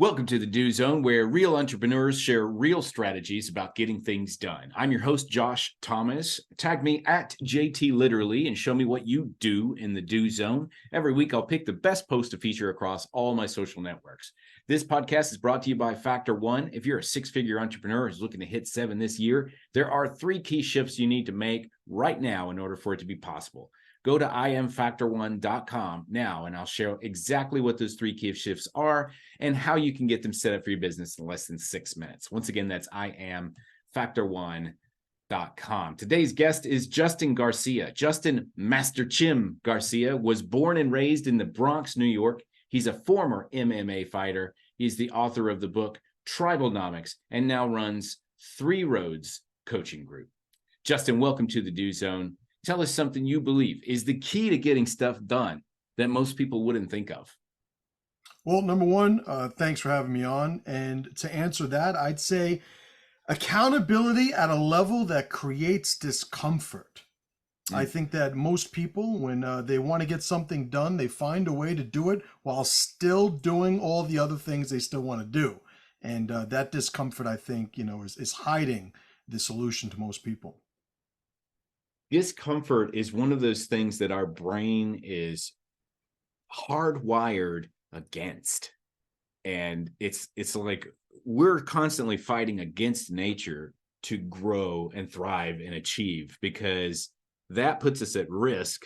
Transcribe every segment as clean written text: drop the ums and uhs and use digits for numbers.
Welcome to the Do Zone, where real entrepreneurs share real strategies about getting things done. I'm your host, Josh Thomas. Tag me at JT Literally and show me what you do in the Do Zone. Every week, I'll pick the best post to feature across all my social networks. This podcast is brought to you by Factor One. If you're a six-figure entrepreneur who's looking to hit 7 this year, there are 3 key shifts you need to make right now in order for it to be possible. Go to imfactor1.com now, and I'll share exactly what those 3 key shifts are and how you can get them set up for your business in less than 6 minutes. Once again, that's imfactor1.com. Today's guest is Justin Garcia. Justin Master Chim Garcia was born and raised in the Bronx, New York. He's a former MMA fighter. He's the author of the book Tribalnomics and now runs 3 Roads Coaching Group. Justin, welcome to the Do Zone. Tell us something you believe is the key to getting stuff done that most people wouldn't think of. Well, number one, thanks for having me on. And to answer that, I'd say accountability at a level that creates discomfort. I think that most people, when they want to get something done, they find a way to do it while still doing all the other things they still want to do. And that discomfort, I think, is hiding the solution to most people. Discomfort is one of those things that our brain is hardwired against. And it's like we're constantly fighting against nature to grow and thrive and achieve, because that puts us at risk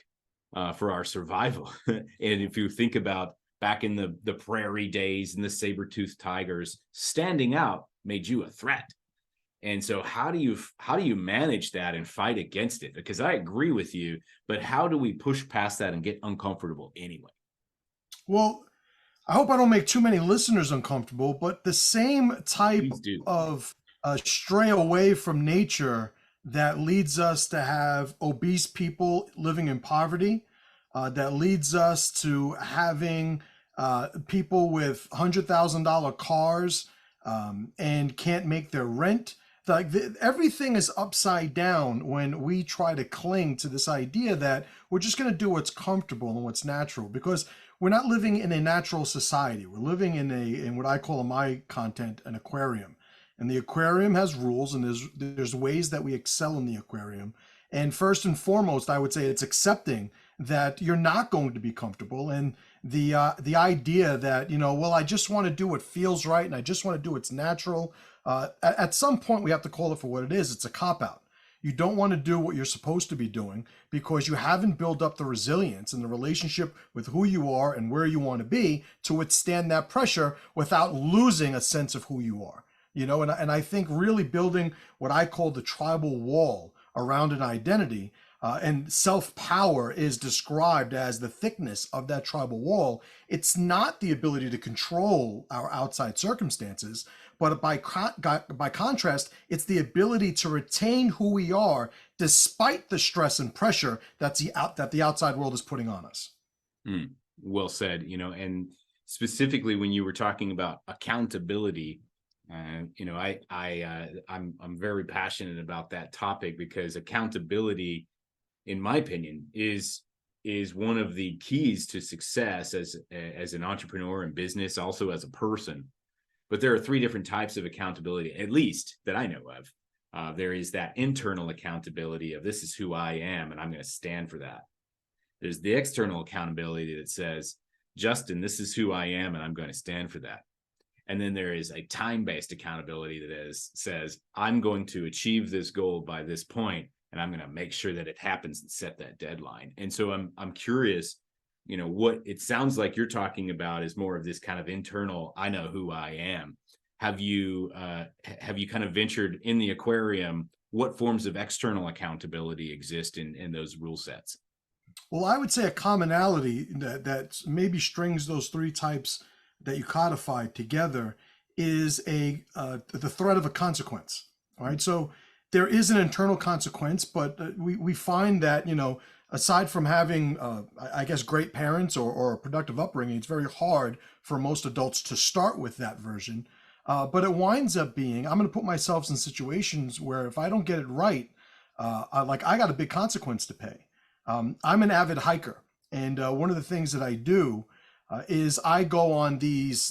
for our survival. And if you think about back in the prairie days and the saber-toothed tigers, standing out made you a threat. And so how do you manage that and fight against it? Because I agree with you, but how do we push past that and get uncomfortable anyway? Well, I hope I don't make too many listeners uncomfortable, but the same type of stray away from nature that leads us to have obese people living in poverty, that leads us to having people with $100,000 cars and can't make their rent. Like everything is upside down when we try to cling to this idea that we're just going to do what's comfortable and what's natural, because we're not living in a natural society. We're living in what I call in my content an aquarium, and the aquarium has rules, and there's ways that we excel in the aquarium. And first and foremost, I would say it's accepting that you're not going to be comfortable, and the idea that well, I just want to do what feels right, and I just want to do what's natural. At some point, we have to call it for what it is. It's a cop-out. You don't want to do what you're supposed to be doing because you haven't built up the resilience and the relationship with who you are and where you want to be to withstand that pressure without losing a sense of who you are. And I think really building what I call the tribal wall around an identity, and self-power is described as the thickness of that tribal wall. It's not the ability to control our outside circumstances, but by contrast, it's the ability to retain who we are despite the stress and pressure that the outside world is putting on us. Well said. And specifically when you were talking about accountability, I'm very passionate about that topic, because accountability, in my opinion, is one of the keys to success as an entrepreneur in business, also as a person. But there are 3 different types of accountability, at least that I know of. There is that internal accountability of this is who I am, and I'm going to stand for that. There's the external accountability that says, Justin, this is who I am, and I'm going to stand for that. And then there is a time-based accountability that says, I'm going to achieve this goal by this point, and I'm going to make sure that it happens and set that deadline. And so I'm curious, what it sounds like you're talking about is more of this kind of internal, I know who I am. Have you kind of ventured in the aquarium? What forms of external accountability exist in those rule sets? Well, I would say a commonality that maybe strings those 3 types that you codified together is the threat of a consequence. All right. So there is an internal consequence, but we find that, aside from having, I guess, great parents or a productive upbringing, it's very hard for most adults to start with that version. But it winds up being, I'm going to put myself in situations where if I don't get it right, I got a big consequence to pay. I'm an avid hiker. And one of the things that I do is I go on these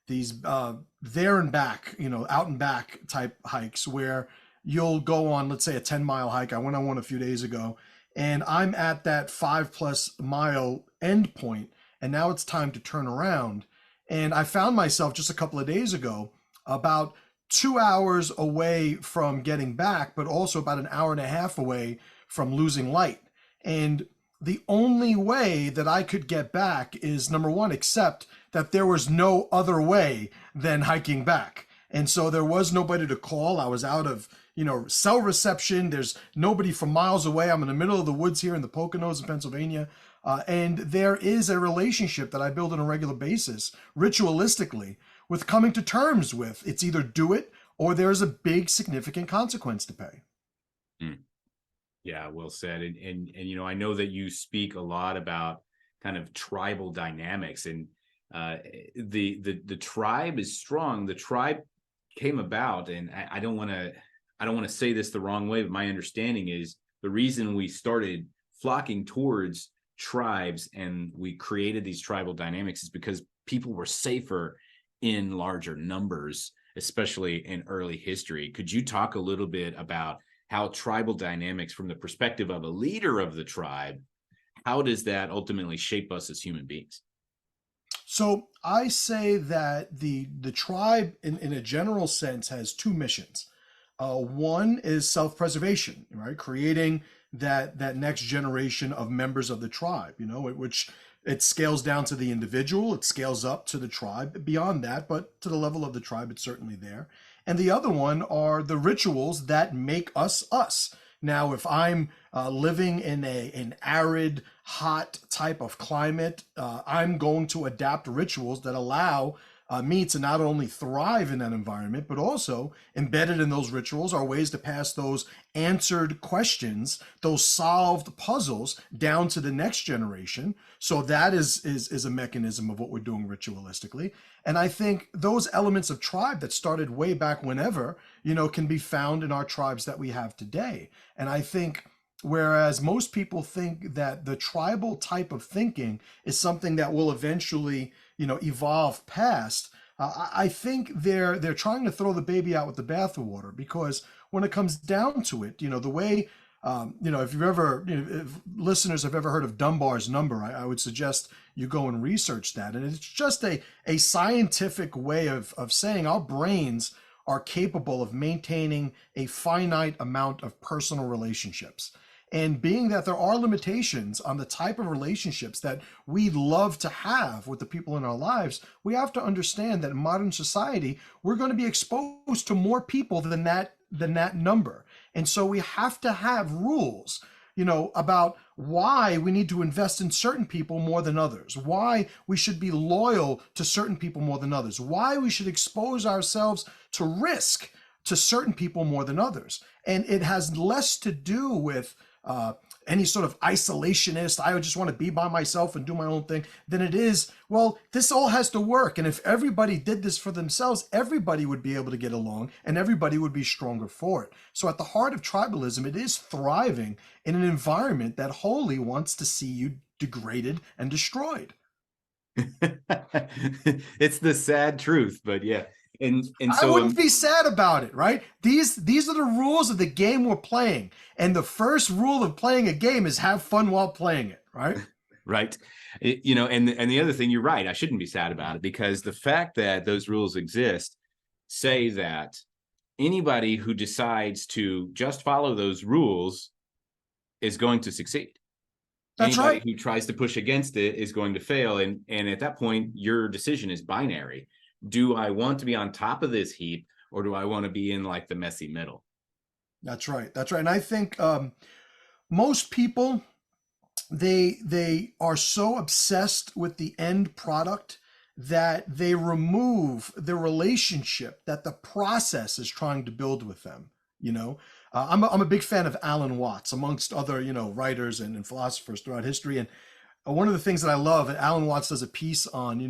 there and back, out and back type hikes where you'll go on, let's say, a 10-mile hike. I went on one a few days ago, and I'm at that 5+ mile end point, and now it's time to turn around. And I found myself just a couple of days ago about 2 hours away from getting back, but also about an hour and a half away from losing light. And the only way that I could get back is, number one, accept that there was no other way than hiking back. And so there was nobody to call. I was out of, cell reception. There's nobody from miles away. I'm in the middle of the woods here in the Poconos in Pennsylvania. And there is a relationship that I build on a regular basis, ritualistically, with coming to terms with it's either do it or there's a big significant consequence to pay. Mm. Yeah, well said. And I know that you speak a lot about kind of tribal dynamics, and the tribe is strong. The tribe came about, and I don't want to say this the wrong way, but my understanding is the reason we started flocking towards tribes and we created these tribal dynamics is because people were safer in larger numbers, especially in early history. Could you talk a little bit about how tribal dynamics, from the perspective of a leader of the tribe, how does that ultimately shape us as human beings? So I say that the tribe, in a general sense, has two missions. One is self-preservation, right? Creating that next generation of members of the tribe, which it scales down to the individual, it scales up to the tribe beyond that, but to the level of the tribe, it's certainly there. And the other one are the rituals that make us us. Now, if I'm living in an arid, hot type of climate, I'm going to adapt rituals that allow me to not only thrive in that environment, but also embedded in those rituals are ways to pass those answered questions, those solved puzzles down to the next generation. So that is a mechanism of what we're doing ritualistically. And I think those elements of tribe that started way back whenever, can be found in our tribes that we have today. And I think whereas most people think that the tribal type of thinking is something that will eventually, evolve past, I think they're trying to throw the baby out with the bathwater, because when it comes down to it, the way, if you've ever, if listeners have ever heard of Dunbar's number, I would suggest you go and research that. And it's just a scientific way of saying our brains are capable of maintaining a finite amount of personal relationships. And being that there are limitations on the type of relationships that we love to have with the people in our lives, we have to understand that in modern society, we're going to be exposed to more people than that number. And so we have to have rules, about why we need to invest in certain people more than others, why we should be loyal to certain people more than others, why we should expose ourselves to risk to certain people more than others. And it has less to do with any sort of isolationist, I just want to be by myself and do my own thing, than it is, well, this all has to work. And if everybody did this for themselves, everybody would be able to get along and everybody would be stronger for it. So at the heart of tribalism, it is thriving in an environment that wholly wants to see you degraded and destroyed. It's the sad truth, but yeah. And so I wouldn't be sad about it, right? These are the rules of the game we're playing. And the first rule of playing a game is have fun while playing it, right? Right. And the other thing, you're right, I shouldn't be sad about it, because the fact that those rules exist say that anybody who decides to just follow those rules is going to succeed. That's Anybody right. who tries to push against it is going to fail. And at that point, your decision is binary. Do I want to be on top of this heap, or do I want to be in like the messy middle? That's right. That's right. And I think most people, they are so obsessed with the end product that they remove the relationship that the process is trying to build with them. I'm a big fan of Alan Watts, amongst other writers and philosophers throughout history. And one of the things that I love, Alan Watts does a piece on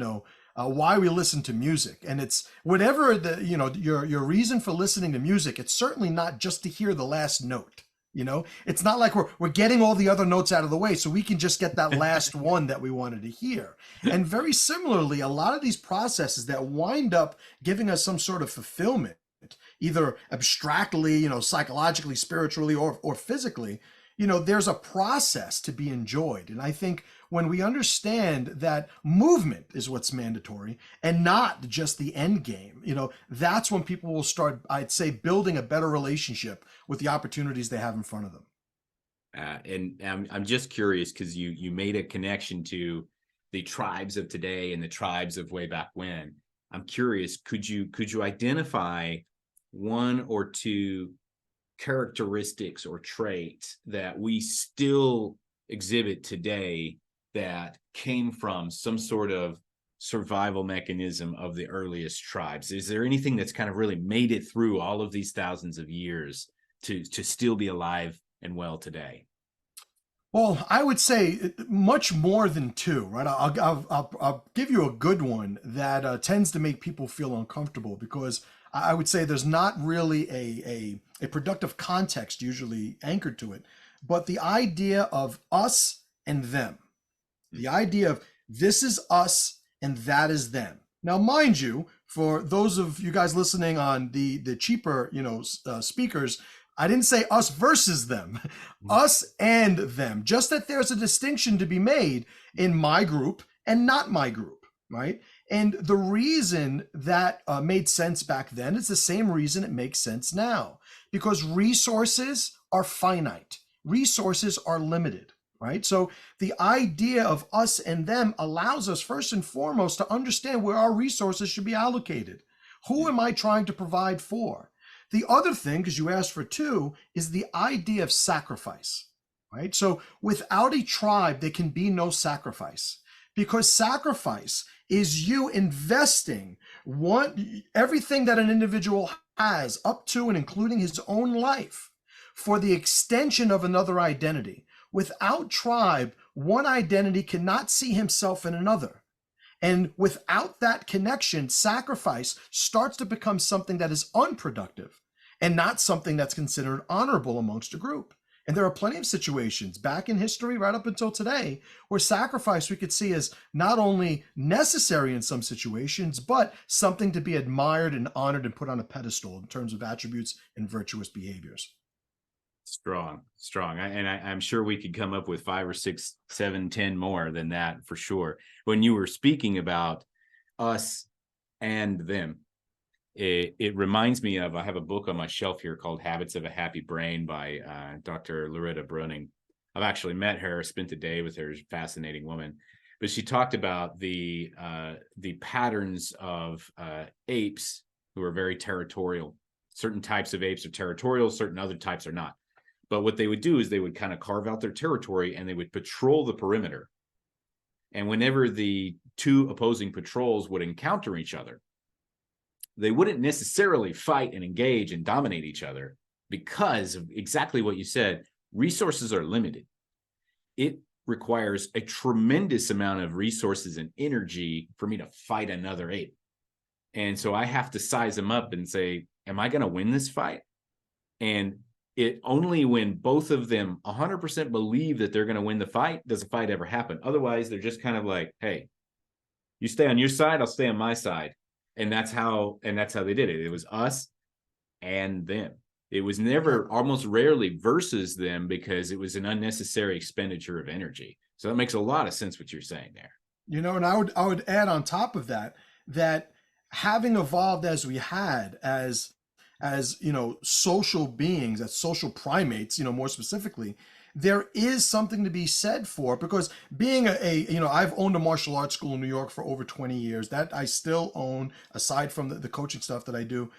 why we listen to music, and it's whatever your reason for listening to music. It's certainly not just to hear the last note, It's not like we're getting all the other notes out of the way so we can just get that last one that we wanted to hear. And very similarly, a lot of these processes that wind up giving us some sort of fulfillment, either abstractly, psychologically, spiritually, or physically, there's a process to be enjoyed. And I think when we understand that movement is what's mandatory and not just the end game, that's when people will start, I'd say, building a better relationship with the opportunities they have in front of them. And I'm just curious because you made a connection to the tribes of today and the tribes of way back when. I'm curious, could you identify one or two characteristics or traits that we still exhibit today that came from some sort of survival mechanism of the earliest tribes? Is there anything that's kind of really made it through all of these thousands of years to still be alive and well today? Well, I would say much more than two, right? I'll give you a good one that tends to make people feel uncomfortable, because I would say there's not really a productive context usually anchored to it, but the idea of us and them, the idea of this is us and that is them. Now, mind you, for those of you guys listening on the cheaper, speakers, I didn't say us versus them, us and them. Just that there's a distinction to be made in my group and not my group, right? And the reason that made sense back then is the same reason it makes sense now, because resources are finite, resources are limited, right? So the idea of us and them allows us first and foremost to understand where our resources should be allocated. Who am I trying to provide for? The other thing, because you asked for two, is the idea of sacrifice, right? So without a tribe, there can be no sacrifice, because sacrifice is you investing everything that an individual has, up to and including his own life, for the extension of another identity. Without tribe, one identity cannot see himself in another. And without that connection, sacrifice starts to become something that is unproductive and not something that's considered honorable amongst a group. And there are plenty of situations back in history, right up until today, where sacrifice we could see as not only necessary in some situations, but something to be admired and honored and put on a pedestal in terms of attributes and virtuous behaviors. Strong. I'm sure we could come up with 5 or 6, 7, 10 more than that for sure. When you were speaking about us and them, it reminds me of, I have a book on my shelf here called Habits of a Happy Brain by Dr. Loretta Browning. I've actually met her, spent a day with her, fascinating woman. But she talked about the patterns of apes who are very territorial. Certain types of apes are territorial, certain other types are not. But what they would do is they would kind of carve out their territory and they would patrol the perimeter. And whenever the two opposing patrols would encounter each other, they wouldn't necessarily fight and engage and dominate each other, because of exactly what you said. Resources are limited. It requires a tremendous amount of resources and energy for me to fight another ape. And so I have to size them up and say, am I going to win this fight? And it only when both of them 100% believe that they're going to win the fight does a fight ever happen. Otherwise, they're just kind of like, hey, you stay on your side, I'll stay on my side. And that's how they did it. It was us and them. It was never, almost rarely, versus them, because it was an unnecessary expenditure of energy. So that makes a lot of sense what you're saying there. And I would add on top of that having evolved as we had as social beings, as social primates, more specifically, there is something to be said for, because being I've owned a martial arts school in New York for over 20 years that I still own, aside from the coaching stuff that I do.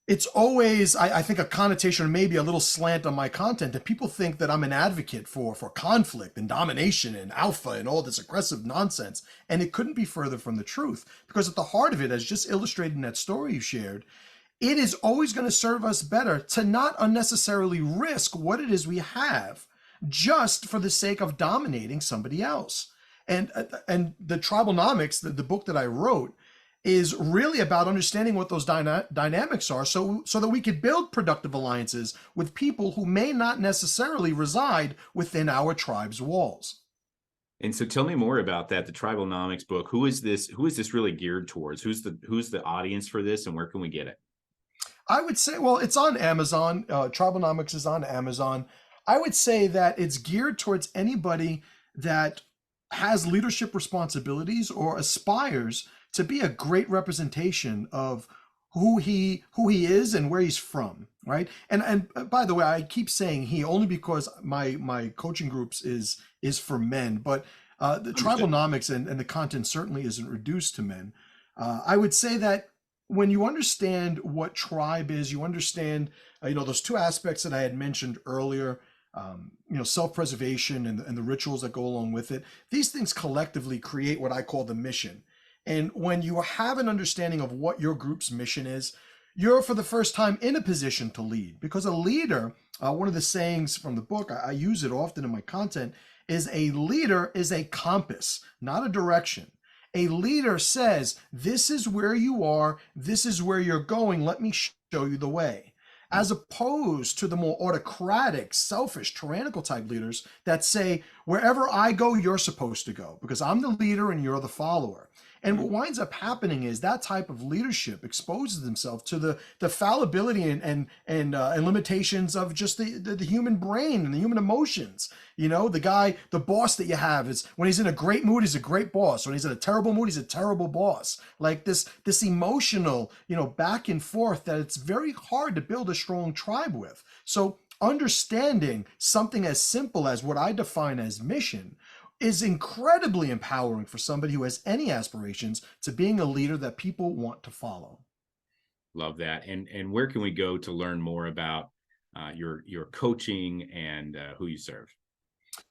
It's always, I think, a connotation or maybe a little slant on my content, that people think that I'm an advocate for conflict and domination and alpha and all this aggressive nonsense. And it couldn't be further from the truth, because at the heart of it, as just illustrated in that story you shared, it is always going to serve us better to not unnecessarily risk what it is we have just for the sake of dominating somebody else. And the Tribalnomics, the book that I wrote, is really about understanding what those dynamics are, so that we could build productive alliances with people who may not necessarily reside within our tribe's walls. And so tell me more about that, the Tribalnomics book. Who is this really geared towards? Who's the audience for this, and where can we get it? I would say, well, it's on Amazon. Tribalnomics is on Amazon. I would say that it's geared towards anybody that has leadership responsibilities or aspires to be a great representation of who he is and where he's from, right? And by the way, I keep saying he only because my coaching groups is for men, but the Tribalnomics and the content certainly isn't reduced to men. I would say that when you understand what tribe is, you understand those two aspects that I had mentioned earlier. Self-preservation and the rituals that go along with it. These things collectively create what I call the mission. And when you have an understanding of what your group's mission is, you're for the first time in a position to lead. Because a leader, one of the sayings from the book, I use it often in my content, is a leader is a compass, not a direction. A leader says, this is where you are, this is where you're going, let me show you the way. As opposed to the more autocratic, selfish, tyrannical type leaders that say, wherever I go, you're supposed to go because I'm the leader and you're the follower. And what winds up happening is that type of leadership exposes themselves to the fallibility and limitations of just the human brain and the human emotions. The boss that you have is when he's in a great mood, he's a great boss. When he's in a terrible mood, he's a terrible boss. Like this emotional, back and forth that it's very hard to build a strong tribe with. So understanding something as simple as what I define as mission is incredibly empowering for somebody who has any aspirations to being a leader that people want to follow. Love that. And where can we go to learn more about your coaching and who you serve?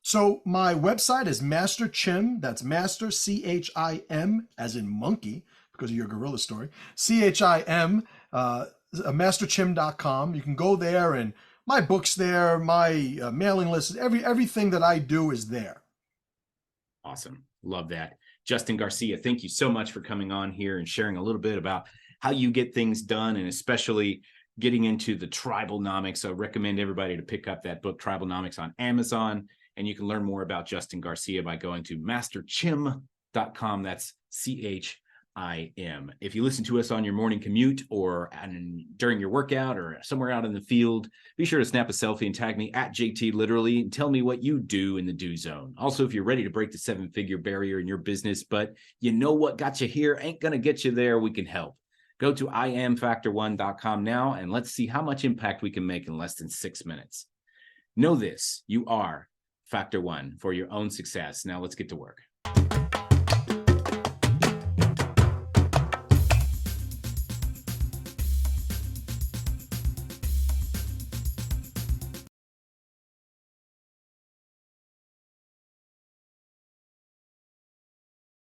So my website is Master Chim. That's Master CHIM as in monkey because of your gorilla story. CHIM, masterchim.com. You can go there and my book's there, my mailing list, everything that I do is there. Awesome. Love that. Justin Garcia, thank you so much for coming on here and sharing a little bit about how you get things done, and especially getting into the Tribalnomics. I recommend everybody to pick up that book, Tribalnomics, on Amazon, and you can learn more about Justin Garcia by going to masterchim.com. That's CHIM. If you listen to us on your morning commute or during your workout or somewhere out in the field, be sure to snap a selfie and tag me at JT Literally and tell me what you do in the do zone. Also, if you're ready to break the 7-figure barrier in your business, but you know what got you here ain't going to get you there, we can help. Go to IamFactor1.com now and let's see how much impact we can make in less than 6 minutes. Know this, you are Factor One for your own success. Now let's get to work.